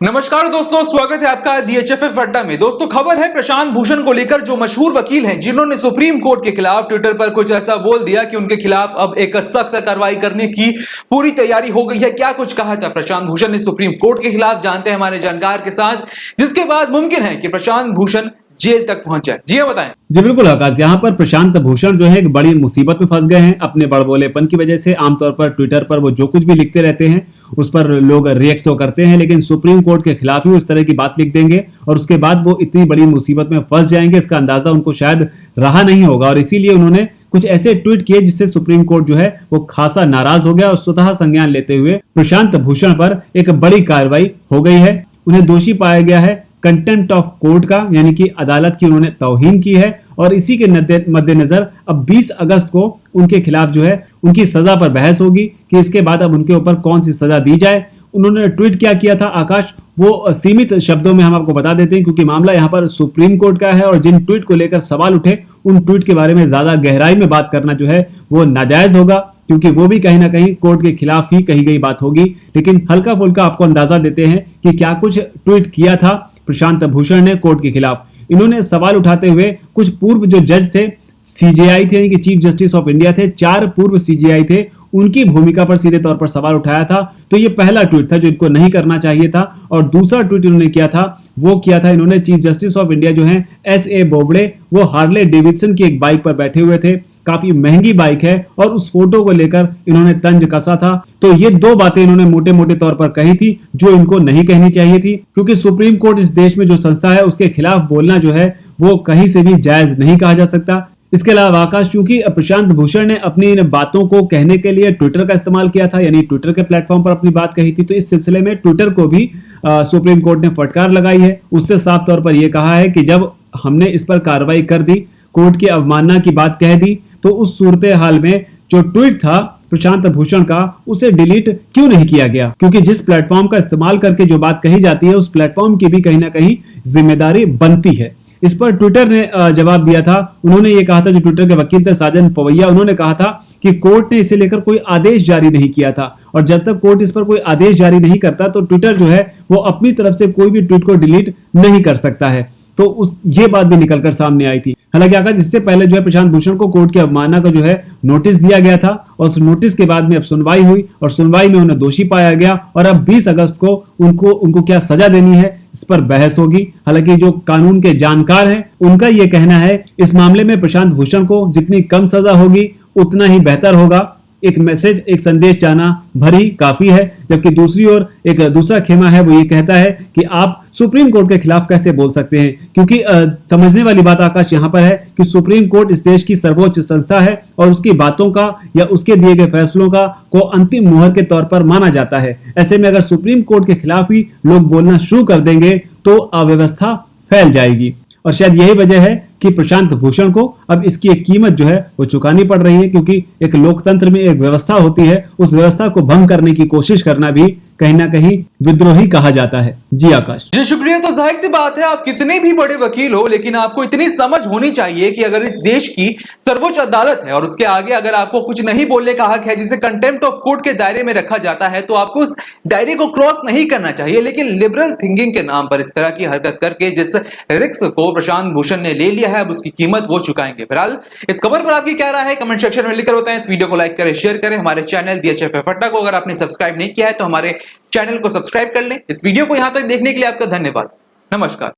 नमस्कार दोस्तों, स्वागत है आपका DHFF अड्डा में। दोस्तों, खबर है प्रशांत भूषण को लेकर, जो मशहूर वकील हैं जिन्होंने सुप्रीम कोर्ट के खिलाफ ट्विटर पर कुछ ऐसा बोल दिया कि उनके खिलाफ अब एक सख्त कार्रवाई करने की पूरी तैयारी हो गई है। क्या कुछ कहा था प्रशांत भूषण ने सुप्रीम कोर्ट के खिलाफ, जानते हैं हमारे जानकार के साथ, जिसके बाद मुमकिन है कि प्रशांत भूषण जेल तक पहुंच जाए। जी बताएं। जी बिल्कुल आकाश, यहाँ पर प्रशांत भूषण जो है एक बड़ी मुसीबत में फंस गए हैं अपने बड़बोलेपन की वजह से। आमतौर पर ट्विटर पर वो जो कुछ भी लिखते रहते हैं उस पर लोग रिएक्ट तो करते हैं, लेकिन सुप्रीम कोर्ट के खिलाफ ही उस तरह की बात लिख देंगे और उसके बाद वो इतनी बड़ी मुसीबत में फंस जाएंगे, इसका अंदाजा उनको शायद रहा नहीं होगा। और इसीलिए उन्होंने कुछ ऐसे ट्वीट किए जिससे सुप्रीम कोर्ट जो है वो खासा नाराज हो गया और स्वतः संज्ञान लेते हुए प्रशांत भूषण पर एक बड़ी कार्रवाई हो गई है। उन्हें दोषी पाया गया है कंटेम्प्ट ऑफ कोर्ट का, यानी कि अदालत की उन्होंने तौहीन की है। और इसी के मद्देनजर अब 20 अगस्त को उनके खिलाफ जो है उनकी सजा पर बहस होगी कि इसके बाद अब उनके ऊपर कौन सी सजा दी जाए। उन्होंने ट्वीट क्या किया था आकाश, वो सीमित शब्दों में हम आपको बता देते हैं क्योंकि मामला यहाँ पर सुप्रीम कोर्ट का है और जिन ट्वीट को लेकर सवाल उठे उन ट्वीट के बारे में ज्यादा गहराई में बात करना जो है वो नाजायज होगा, क्योंकि वो भी कहीं ना कहीं कोर्ट के खिलाफ ही कही गई बात होगी। लेकिन हल्का फुल्का आपको अंदाजा देते हैं कि क्या कुछ ट्वीट किया था प्रशांत भूषण ने कोर्ट के खिलाफ। इन्होंने सवाल उठाते हुए कुछ पूर्व जो जज थे, CJI थे, यानी कि चीफ जस्टिस ऑफ इंडिया थे, 4 पूर्व CJI थे, उनकी भूमिका पर सीधे तौर पर सवाल उठाया था। तो ये पहला ट्वीट था जो इनको नहीं करना चाहिए था। और दूसरा ट्वीट इन्होंने किया था इन्होंने चीफ जस्टिस ऑफ इंडिया जो है SA बोबड़े, वो हार्ले डेविडसन की एक बाइक पर बैठे हुए थे, काफी महंगी बाइक है, और उस फोटो को लेकर इन्होंने तंज कसा था। तो ये 2 बातें इन्होंने मोटे मोटे तौर पर कही थी जो इनको नहीं कहनी चाहिए थी, क्योंकि सुप्रीम कोर्ट इस देश में जो संस्था है उसके खिलाफ बोलना जो है वो कहीं से भी जायज नहीं कहा जा सकता। इसके अलावा आकाश, चूंकि प्रशांत भूषण ने अपनी इन बातों को कहने के लिए ट्विटर का इस्तेमाल किया था, यानी ट्विटर के प्लेटफॉर्म पर अपनी बात कही थी, तो इस सिलसिले में ट्विटर को भी सुप्रीम कोर्ट ने फटकार लगाई है। उससे साफ तौर पर यह कहा है कि जब हमने इस पर कार्रवाई कर दी, कोर्ट की अवमानना की बात कह दी, तो उस सूरत हाल में जो ट्वीट था प्रशांत भूषण का उसे डिलीट क्यों नहीं किया गया, क्योंकि जिस प्लेटफॉर्म का इस्तेमाल करके जो बात कही जाती है उस प्लेटफॉर्म की भी कहीं ना कहीं जिम्मेदारी बनती है। इस पर ट्विटर ने जवाब दिया था। उन्होंने ये कहा था, जो ट्विटर के वकील थे साजन पवैया, उन्होंने कहा था कि कोर्ट ने इसे लेकर कोई आदेश जारी नहीं किया था और जब तक कोर्ट इस पर कोई आदेश जारी नहीं करता तो ट्विटर जो है वो अपनी तरफ से कोई भी ट्वीट को डिलीट नहीं कर सकता है। तो ये बात भी निकलकर सामने आई थी। हालांकि आकाश, जिससे पहले जो है प्रशांत भूषण को कोर्ट की अवमानना का जो है नोटिस दिया गया था और उस नोटिस के बाद में अब सुनवाई हुई और सुनवाई में उन्हें दोषी पाया गया और अब 20 अगस्त को उनको क्या सजा देनी है इस पर बहस होगी। हालांकि जो कानून के जानकार हैं उनका ये कहना है इस मामले में प्रशांत भूषण को जितनी कम सजा होगी उतना ही बेहतर होगा। एक मैसेज, एक संदेश जाना भर ही काफी है। जबकि दूसरी ओर एक दूसरा खेमा है, वो ये कहता है कि आप सुप्रीम कोर्ट के खिलाफ कैसे बोल सकते हैं, क्योंकि समझने वाली बात आकाश यहाँ पर है कि सुप्रीम कोर्ट इस देश की सर्वोच्च संस्था है और उसकी बातों का या उसके दिए गए फैसलों का को अंतिम मुहर के तौर पर माना जाता है। ऐसे में अगर सुप्रीम कोर्ट के खिलाफ ही लोग बोलना शुरू कर देंगे तो अव्यवस्था फैल जाएगी। और शायद यही वजह है कि प्रशांत भूषण को अब इसकी एक कीमत जो है वो चुकानी पड़ रही है, क्योंकि एक लोकतंत्र में एक व्यवस्था होती है, उस व्यवस्था को भंग करने की कोशिश करना भी कहीं ना कहीं विद्रोही कहा जाता है। जी आकाश। जी शुक्रिया। तो जाहिर सी बात है, आप कितने भी बड़े वकील हो, लेकिन आपको इतनी समझ होनी चाहिए कि अगर इस देश की सर्वोच्च अदालत है और उसके आगे अगर आपको कुछ नहीं बोलने का हक है, जिसे कंटेम्प्ट ऑफ कोर्ट के दायरे में रखा जाता है, तो आपको उस दायरे को क्रॉस नहीं करना चाहिए। लेकिन लिबरल थिंकिंग के नाम पर इस तरह की हरकत करके जिस रिस्क को प्रशांत भूषण ने ले लिया है, अब उसकी कीमत वो चुकाएंगे। फिलहाल इस खबर पर आपकी क्या राय है कमेंट सेक्शन में लिखकर बताएं। इस वीडियो को लाइक करें, शेयर करें। हमारे चैनल DHFF अड्डा को अगर आपने सब्सक्राइब नहीं किया है तो हमारे चैनल को सब्सक्राइब कर लें। इस वीडियो को यहां तक देखने के लिए आपका धन्यवाद। नमस्कार।